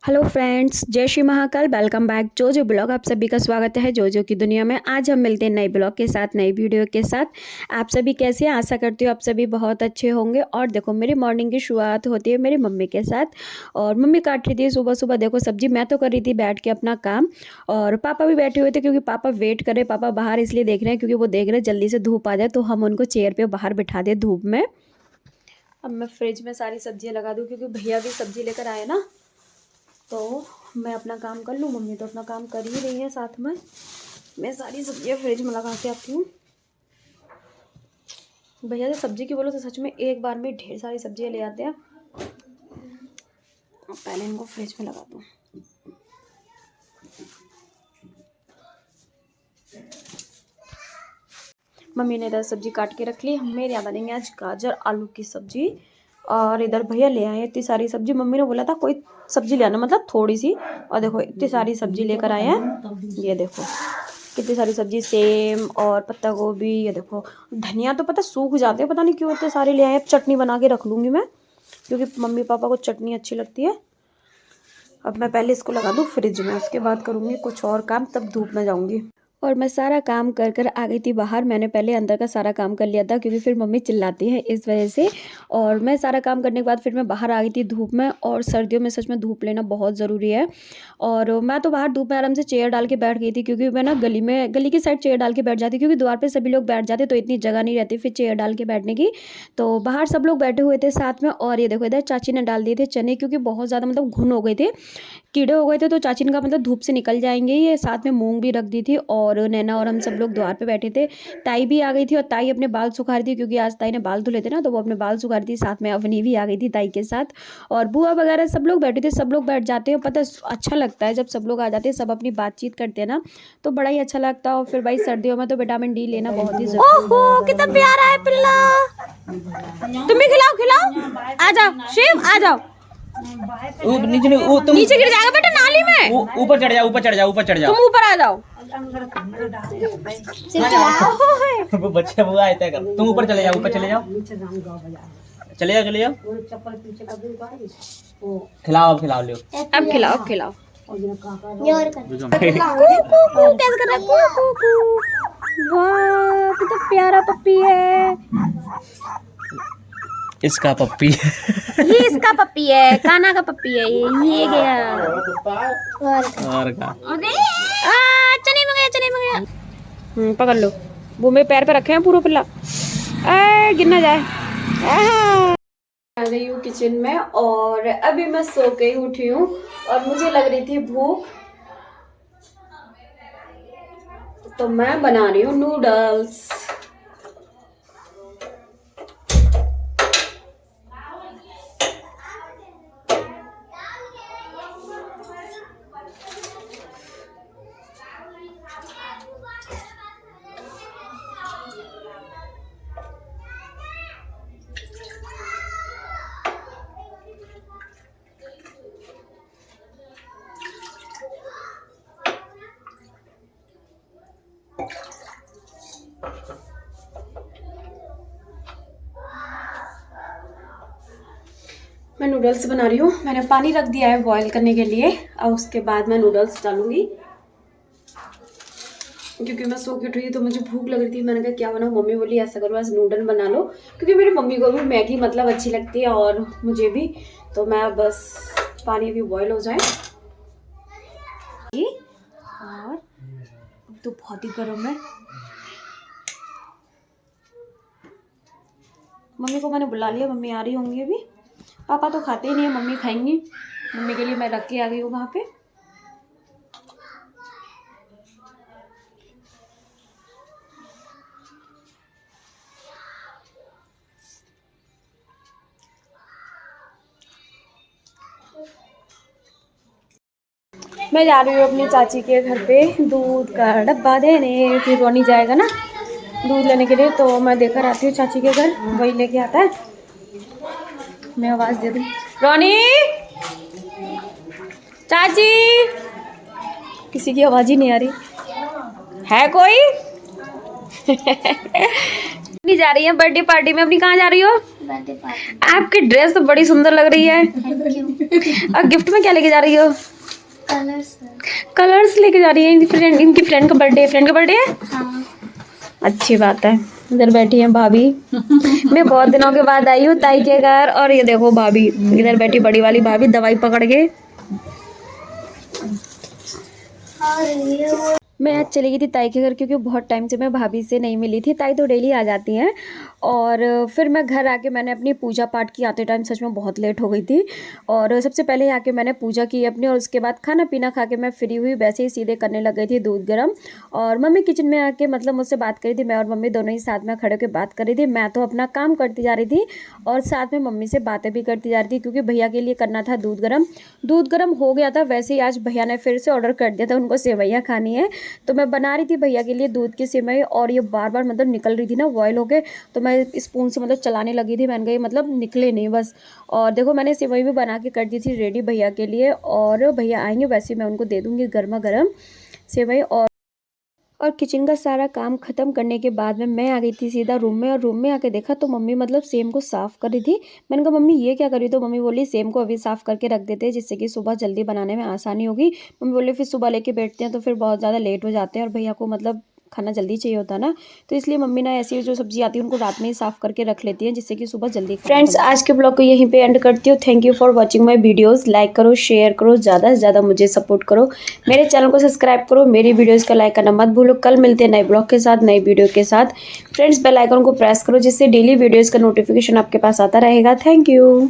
Hello friends, जय Shri Mahakal. Welcome back जोजो blog. आप सभी का स्वागत है जोजो की दुनिया में। आज हम मिलते हैं नए ब्लॉग के साथ, नई वीडियो के साथ। आप सभी कैसे हैं? आशा करती हूँ आप सभी बहुत अच्छे होंगे। और देखो, मेरी मॉर्निंग की शुरुआत होती है मेरी मम्मी के साथ। और मम्मी काट रही थी सुबह सुबह, देखो सब्जी। मैं तो कर रही थी बैठ के अपना काम, और पापा भी बैठे हुए थे क्योंकि पापा वेट कर रहे। पापा बाहर इसलिए देख रहे हैं क्योंकि वो देख रहे हैं जल्दी से धूप आ जाए तो हम उनको चेयर पर बाहर बिठा दें धूप में। अब मैं फ्रिज में सारी सब्जियाँ लगा दूँ क्योंकि भैया भी सब्जी लेकर आए ना, तो मैं अपना काम कर लूँ। मम्मी तो अपना काम कर ही रही है, साथ में मैं सारी सब्जियाँ फ्रिज में लगा के आती हूँ। भैया से सब्जी की बोलो तो सच में एक बार में ढेर सारी सब्जियाँ ले आते हैं। पहले इनको फ्रिज में लगा दूँ। मम्मी ने इधर सब्जी काट के रख ली। मेरे यहाँ बनेंगे आज गाजर आलू की सब्जी। और इधर भैया ले आए इतनी सारी सब्जी। मम्मी ने बोला था कोई सब्जी ले आना, मतलब थोड़ी सी। और देखो इतनी सारी सब्जी लेकर आए हैं। ये देखो कितनी सारी सब्जी, सेम और पत्ता गोभी। ये देखो धनिया तो पता सूख जाते हैं, पता नहीं क्यों इतने सारे ले आए। अब चटनी बना के रख लूँगी मैं, क्योंकि मम्मी पापा को चटनी अच्छी लगती है। अब मैं पहले इसको लगा दूँ फ्रिज में, उसके बाद करूँगी कुछ और काम, तब धूप में जाऊँगी। और मैं सारा काम कर कर आ गई थी बाहर। मैंने पहले अंदर का सारा काम कर लिया था क्योंकि फिर मम्मी चिल्लाती है इस वजह से। और मैं सारा काम करने के बाद फिर मैं बाहर आ गई थी धूप में। और सर्दियों में सच में धूप लेना बहुत ज़रूरी है। और मैं तो बाहर धूप में आराम से चेयर डाल के बैठ गई थी, क्योंकि मैं ना गली की साइड चेयर डाल के बैठ जाती, क्योंकि द्वार पर सभी लोग बैठ जाते तो इतनी जगह नहीं रहती फिर चेयर डाल के बैठने की। तो बाहर सब लोग बैठे हुए थे साथ में। और ये देखो इधर चाची ने डाल दिए थे चने, क्योंकि बहुत ज़्यादा मतलब घुन हो गए थे, कीड़े हो गए थे, तो चाची ने कहा मतलब धूप से निकल जाएंगे। ये साथ में मूंग भी रख दी थी। और नैना और हम सब लोग द्वार पे बैठे थे। ताई भी आ गई थी, और ताई अपने बाल सुखा रही थी क्योंकि आज ताई ने बाल धुले थे ना, तो वो अपने बाल सुखा रही थी। साथ में अवनी भी आ गई थी ताई के साथ। और बुआ वगैरह सब लोग बैठे थे। सब लोग बैठ जाते हैं, पता अच्छा लगता है जब सब लोग आ जाते हैं, सब अपनी बातचीत करते हैं ना, तो बड़ा ही अच्छा लगता है। और फिर भाई सर्दियों में तो विटामिन डी लेना बहुत ही जरूरी है। ओहो कितना प्यारा है पिल्ला। तुम भी खिलाओ खिलाओ, आ जाओ शिव आ जाओ। नीचे गिर जाएगा बेटा नाली में। ऊपर चढ़ जाओ, ऊपर चढ़ जाओ, ऊपर चढ़ जाओ। तुम ऊपर आ जाओ। वो बच्चे बुआ ऐसा कर। तुम ऊपर चले जाओ, ऊपर चले जाओ, चले जाओ, चले जाओ। खिलाओ, अब खिलाओ, लियो अब खिलाओ, अब खिलाओ। वाह कितना प्यारा पप्पी है। इसका पप्पी ये इसका पप्पी है, काना का पप्पी है ये गया। और का चने में गया, चने में गया। पकड़ लो। वो मेरे पैर पे रखे हैं पूरा पिल्ला, गिर ना जाए। आ गई हूँ किचन में, और अभी मैं सो के उठी हूँ और मुझे लग रही थी भूख, तो मैं बना रही हूँ नूडल्स। मैं नूडल्स बना रही हूँ। मैंने पानी रख दिया है बॉईल करने के लिए, और उसके बाद मैं नूडल्स डालूंगी। क्योंकि मैं सो के उठी थी तो मुझे भूख लग रही थी। मैंने कहा क्या बनाऊँ। मम्मी बोली ऐसा करो आज नूडल बना लो, क्योंकि मेरी मम्मी को भी मैगी मतलब अच्छी लगती है और मुझे भी। तो मैं बस पानी भी बॉईल हो जाए। और तो बहुत ही गर्म है। मम्मी को मैंने बुला लिया, मम्मी आ रही होंगी अभी। पापा तो खाते ही नहीं है, मम्मी खाएंगी। मम्मी के लिए मैं रख के आ गई हूँ वहाँ पे। मैं जा रही हूँ अपनी चाची के घर पे दूध का डब्बा देने। फिर रोनी जाएगा ना दूध लेने के लिए, तो मैं देकर आती हूँ चाची के घर, वही लेके आता है। मैं आवाज़ दे दूँ, रोनी चाची। किसी की आवाज़ ही नहीं आ रही है कोई। नहीं जा रही है बर्थडे पार्टी में अपनी। कहाँ जा रही हो? Birthday party. आपकी ड्रेस तो बड़ी सुंदर लग रही है। Thank you. और गिफ्ट में क्या लेके जा रही हो? कलर्स। कलर्स लेके जा रही है। इनकी फ्रेंड का बर्थडे है। फ्रेंड का बर्थडे है? हाँ। अच्छी बात है। इधर बैठी हैं भाभी। मैं बहुत दिनों के बाद आई हूँ ताई के घर, और ये देखो भाभी इधर बैठी, बड़ी वाली भाभी दवाई पकड़ के। और ये वो मैं आज चली गई थी ताई के घर क्योंकि बहुत टाइम से मैं भाभी से नहीं मिली थी। ताई तो डेली आ जाती हैं। और फिर मैं घर आके मैंने अपनी पूजा पाठ की। आते टाइम सच में बहुत लेट हो गई थी। और सबसे पहले आके मैंने पूजा की अपनी, और उसके बाद खाना पीना खा के मैं फ्री हुई। वैसे ही सीधे करने लग गई थी दूध गर्म। और मम्मी किचन में आके मतलब मुझसे बात करी थी। मैं और मम्मी दोनों ही साथ में खड़े होकर बात करी थी। मैं तो अपना काम करती जा रही थी और साथ में मम्मी से बातें भी करती जा रही थी, क्योंकि भैया के लिए करना था दूध गर्म। दूध गर्म हो गया था। वैसे ही आज भैया ने फिर से ऑर्डर कर दिया था, उनको सेवैयाँ खानी है। तो मैं बना रही थी भैया के लिए दूध की सेवई, और ये बार बार मतलब निकल रही थी ना बॉयल हो के। तो मैं स्पून से मतलब चलाने लगी थी। मैंने कहा ये मतलब निकले नहीं बस। और देखो मैंने सेवई भी बना के कर दी थी रेडी भैया के लिए, और भैया आएंगे वैसे मैं उनको दे दूँगी गर्मा गर्म सेवई। और किचन का सारा काम ख़त्म करने के बाद में मैं आ गई थी सीधा रूम में। और रूम में आके देखा तो मम्मी मतलब सेम को साफ़ कर रही थी। मैंने कहा मम्मी ये क्या करी? तो मम्मी बोली सेम को अभी साफ़ करके रख देते हैं, जिससे कि सुबह जल्दी बनाने में आसानी होगी। मम्मी बोली फिर सुबह लेके बैठते हैं तो फिर बहुत ज़्यादा लेट हो जाते हैं, और भैया को मतलब खाना जल्दी चाहिए होता है ना। तो इसलिए मम्मी ना ऐसी जो सब्जी आती है उनको रात में ही साफ़ करके रख लेती हैं, जिससे कि सुबह जल्दी। फ्रेंड्स आज के ब्लॉग को यहीं पे एंड करती हूँ। Thank you for watching my videos. Like करो, शेयर करो, ज़्यादा से ज़्यादा मुझे सपोर्ट करो। मेरे चैनल को सब्सक्राइब करो, मेरी वीडियोज़ का लाइक करना मत भूलो। कल मिलते हैं नए ब्लॉग के साथ, नई वीडियो के साथ। फ्रेंड्स बेल आइकन को प्रेस करो, जिससे डेली वीडियोज़ का नोटिफिकेशन आपके पास आता रहेगा। Thank you.